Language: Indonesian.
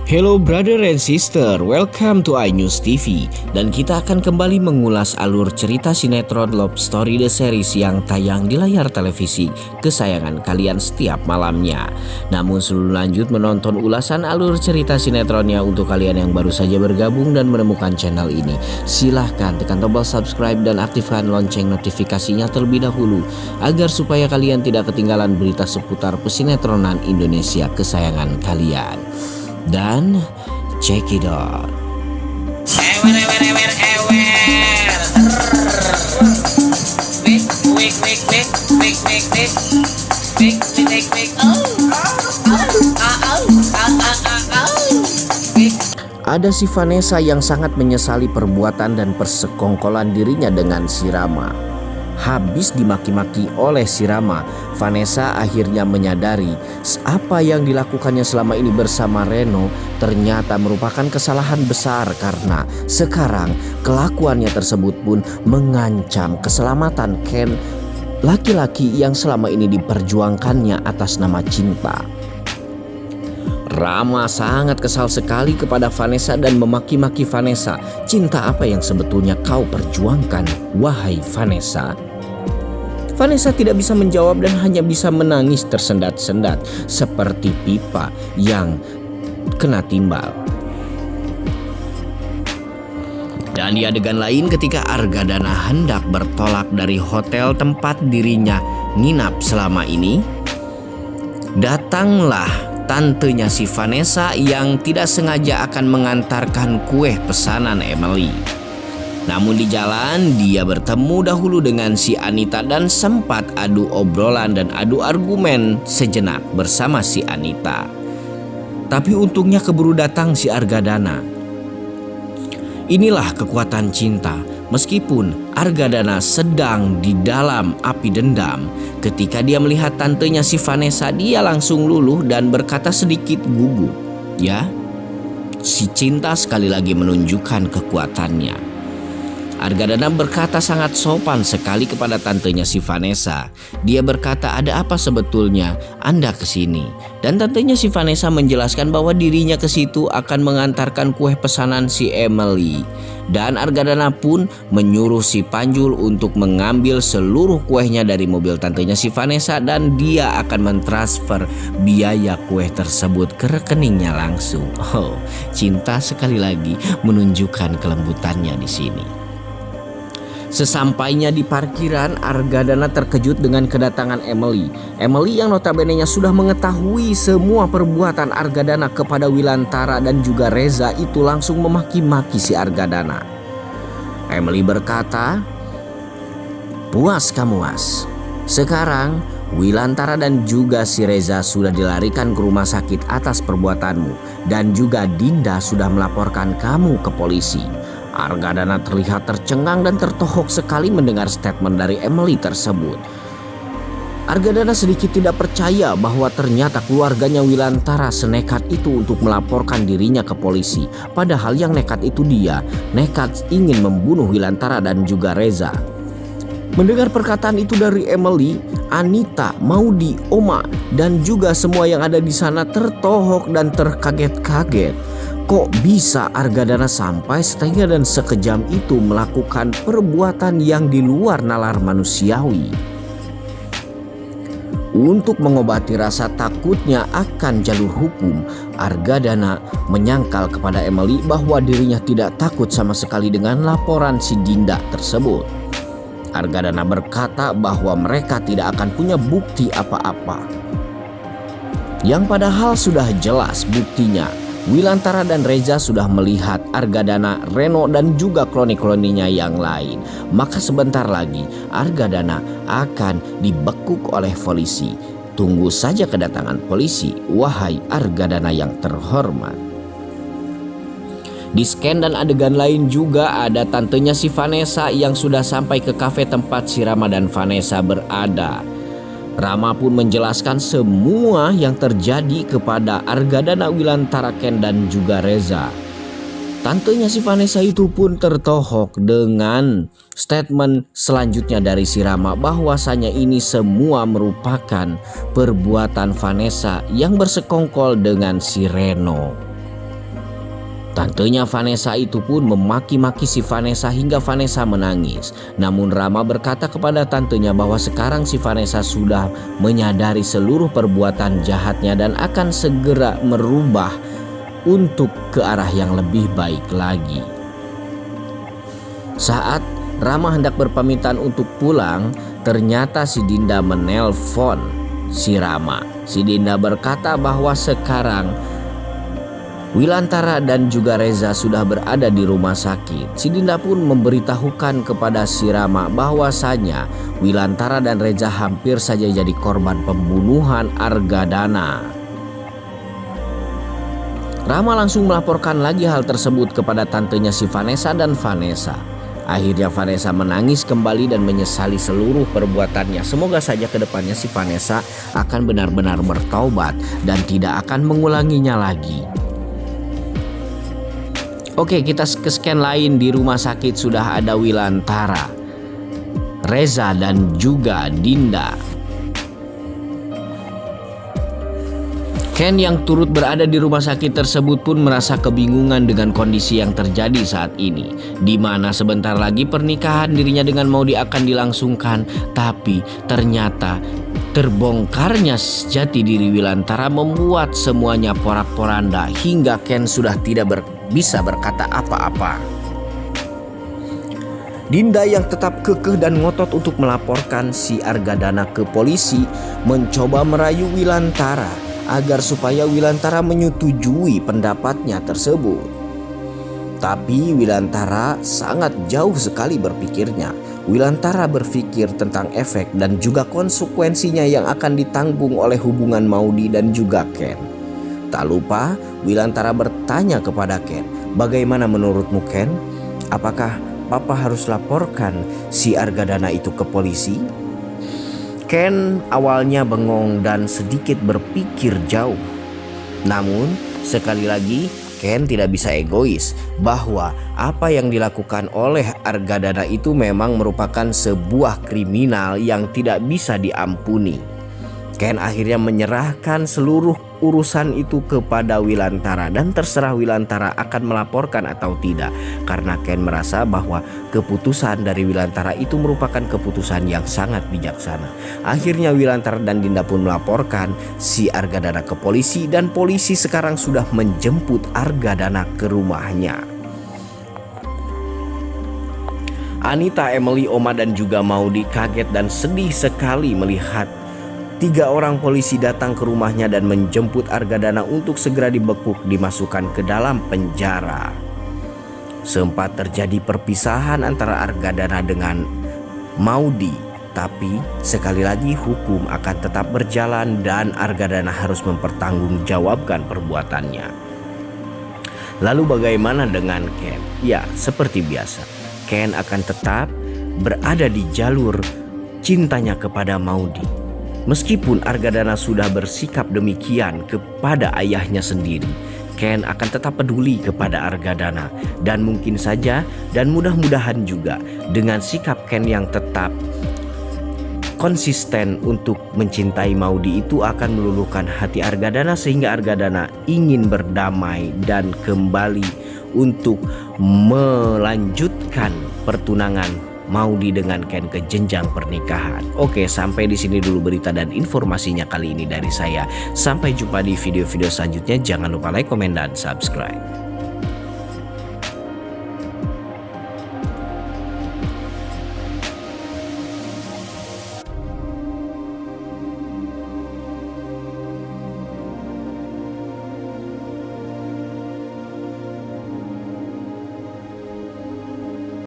Hello brother and sister, welcome to iNews TV. Dan kita akan kembali mengulas alur cerita sinetron Love Story The Series yang tayang di layar televisi kesayangan kalian setiap malamnya. Namun sebelum lanjut menonton ulasan alur cerita sinetronnya, untuk kalian yang baru saja bergabung dan menemukan channel ini, silahkan tekan tombol subscribe dan aktifkan lonceng notifikasinya terlebih dahulu, agar supaya kalian tidak ketinggalan berita seputar pesinetronan Indonesia kesayangan kalian. Dan check it out. Ada si Vanessa yang sangat menyesali perbuatan dan persekongkolan dirinya dengan si Rama. Habis dimaki-maki oleh si Rama, Vanessa akhirnya menyadari apa yang dilakukannya selama ini bersama Reno ternyata merupakan kesalahan besar, karena sekarang kelakuannya tersebut pun mengancam keselamatan Ken, laki-laki yang selama ini diperjuangkannya atas nama cinta. Rama sangat kesal sekali kepada Vanessa dan memaki-maki Vanessa. Cinta apa yang sebetulnya kau perjuangkan, wahai Vanessa? Vanessa tidak bisa menjawab dan hanya bisa menangis tersendat-sendat seperti pipa yang kena timbal. Dan di adegan lain, ketika Argadana hendak bertolak dari hotel tempat dirinya nginap selama ini, datanglah tantenya si Vanessa yang tidak sengaja akan mengantarkan kue pesanan Emily. Namun di jalan dia bertemu dahulu dengan si Anita dan sempat adu obrolan dan adu argumen sejenak bersama si Anita. Tapi untungnya keburu datang si Argadana. Inilah kekuatan cinta. Meskipun Argadana sedang di dalam api dendam, ketika dia melihat tantenya si Vanessa, dia langsung luluh dan berkata sedikit gugup. Ya, si cinta sekali lagi menunjukkan kekuatannya. Argadana berkata sangat sopan sekali kepada tantenya si Vanessa. Dia berkata, ada apa sebetulnya Anda kesini? Dan tantenya si Vanessa menjelaskan bahwa dirinya ke situ akan mengantarkan kue pesanan si Emily. Dan Argadana pun menyuruh si Panjul untuk mengambil seluruh kuehnya dari mobil tantenya si Vanessa, dan dia akan mentransfer biaya kue tersebut ke rekeningnya langsung. Oh, cinta sekali lagi menunjukkan kelembutannya di sini. Sesampainya di parkiran, Argadana terkejut dengan kedatangan Emily. Emily yang notabene-nya sudah mengetahui semua perbuatan Argadana kepada Wilantara dan juga Reza itu langsung memaki-maki si Argadana. Emily berkata, "Puas kamu, Was. Sekarang Wilantara dan juga si Reza sudah dilarikan ke rumah sakit atas perbuatanmu, dan juga Dinda sudah melaporkan kamu ke polisi." Argadana terlihat tercengang dan tertohok sekali mendengar statement dari Emily tersebut. Argadana sedikit tidak percaya bahwa ternyata keluarganya Wilantara senekat itu untuk melaporkan dirinya ke polisi. Padahal yang nekat itu dia, nekat ingin membunuh Wilantara dan juga Reza. Mendengar perkataan itu dari Emily, Anita, Maudi, Oma, dan juga semua yang ada di sana tertohok dan terkaget-kaget. Kok bisa Argadana sampai setengah dan sekejam itu melakukan perbuatan yang di luar nalar manusiawi? Untuk mengobati rasa takutnya akan jalur hukum, Argadana menyangkal kepada Emily bahwa dirinya tidak takut sama sekali dengan laporan si Dinda tersebut. Argadana berkata bahwa mereka tidak akan punya bukti apa-apa. Yang padahal sudah jelas buktinya. Wilantara dan Reza sudah melihat Argadana, Reno, dan juga kloni-kloninya yang lain. Maka sebentar lagi Argadana akan dibekuk oleh polisi. Tunggu saja kedatangan polisi, wahai Argadana yang terhormat. Di scan dan adegan lain juga ada tantenya si Vanessa yang sudah sampai ke kafe tempat si Rama dan Vanessa berada. Rama pun menjelaskan semua yang terjadi kepada Argadana, Wilantara, Ken, dan juga Reza. Tantenya si Vanessa itu pun tertohok dengan statement selanjutnya dari si Rama bahwasanya ini semua merupakan perbuatan Vanessa yang bersekongkol dengan si Reno. Tantenya Vanessa itu pun memaki-maki si Vanessa hingga Vanessa menangis. Namun Rama berkata kepada tantenya bahwa sekarang si Vanessa sudah menyadari seluruh perbuatan jahatnya dan akan segera merubah untuk ke arah yang lebih baik lagi. Saat Rama hendak berpamitan untuk pulang, ternyata si Dinda menelpon si Rama. Si Dinda berkata bahwa sekarang Wilantara dan juga Reza sudah berada di rumah sakit. Si Dinda pun memberitahukan kepada si Rama bahwasanya Wilantara dan Reza hampir saja jadi korban pembunuhan Argadana. Rama langsung melaporkan lagi hal tersebut kepada tantenya si Vanessa dan Vanessa. Akhirnya Vanessa menangis kembali dan menyesali seluruh perbuatannya. Semoga saja kedepannya si Vanessa akan benar-benar bertaubat dan tidak akan mengulanginya lagi. Oke, kita ke scan lain. Di rumah sakit sudah ada Wilantara, Reza dan juga Dinda. Ken yang turut berada di rumah sakit tersebut pun merasa kebingungan dengan kondisi yang terjadi saat ini, di mana sebentar lagi pernikahan dirinya dengan Maudy akan dilangsungkan, tapi ternyata terbongkarnya jati diri Wilantara membuat semuanya porak-poranda hingga Ken sudah tidak bisa berkata apa-apa. Dinda yang tetap kekeh dan ngotot untuk melaporkan si Argadana ke polisi mencoba merayu Wilantara agar supaya Wilantara menyetujui pendapatnya tersebut. Tapi Wilantara sangat jauh sekali berpikirnya. Wilantara berpikir tentang efek dan juga konsekuensinya yang akan ditanggung oleh hubungan Maudy dan juga Ken. Tak lupa Wilantara bertanya kepada Ken, "Bagaimana menurutmu Ken? Apakah Papa harus laporkan si Argadana itu ke polisi?" Ken awalnya bengong dan sedikit berpikir jauh. Namun sekali lagi Ken tidak bisa egois bahwa apa yang dilakukan oleh Argadana itu memang merupakan sebuah kriminal yang tidak bisa diampuni. Ken akhirnya menyerahkan seluruh urusan itu kepada Wilantara dan terserah Wilantara akan melaporkan atau tidak, karena Ken merasa bahwa keputusan dari Wilantara itu merupakan keputusan yang sangat bijaksana. Akhirnya Wilantara dan Dinda pun melaporkan si Argadana ke polisi dan polisi sekarang sudah menjemput Argadana ke rumahnya. Anita, Emily, Oma dan juga Maudy kaget dan sedih sekali melihat 3 orang polisi datang ke rumahnya dan menjemput Argadana untuk segera dibekuk dimasukkan ke dalam penjara. Sempat terjadi perpisahan antara Argadana dengan Maudy, tapi sekali lagi hukum akan tetap berjalan dan Argadana harus mempertanggungjawabkan perbuatannya. Lalu bagaimana dengan Ken? Ya, seperti biasa, Ken akan tetap berada di jalur cintanya kepada Maudy. Meskipun Argadana sudah bersikap demikian kepada ayahnya sendiri, Ken akan tetap peduli kepada Argadana. Dan mungkin saja dan mudah-mudahan juga dengan sikap Ken yang tetap konsisten untuk mencintai Maudy itu akan meluluhkan hati Argadana sehingga Argadana ingin berdamai dan kembali untuk melanjutkan pertunangan Maudy dengan Ken ke jenjang pernikahan. Oke, sampai di sini dulu berita dan informasinya kali ini dari saya. Sampai jumpa di video-video selanjutnya. Jangan lupa like, komen, dan subscribe.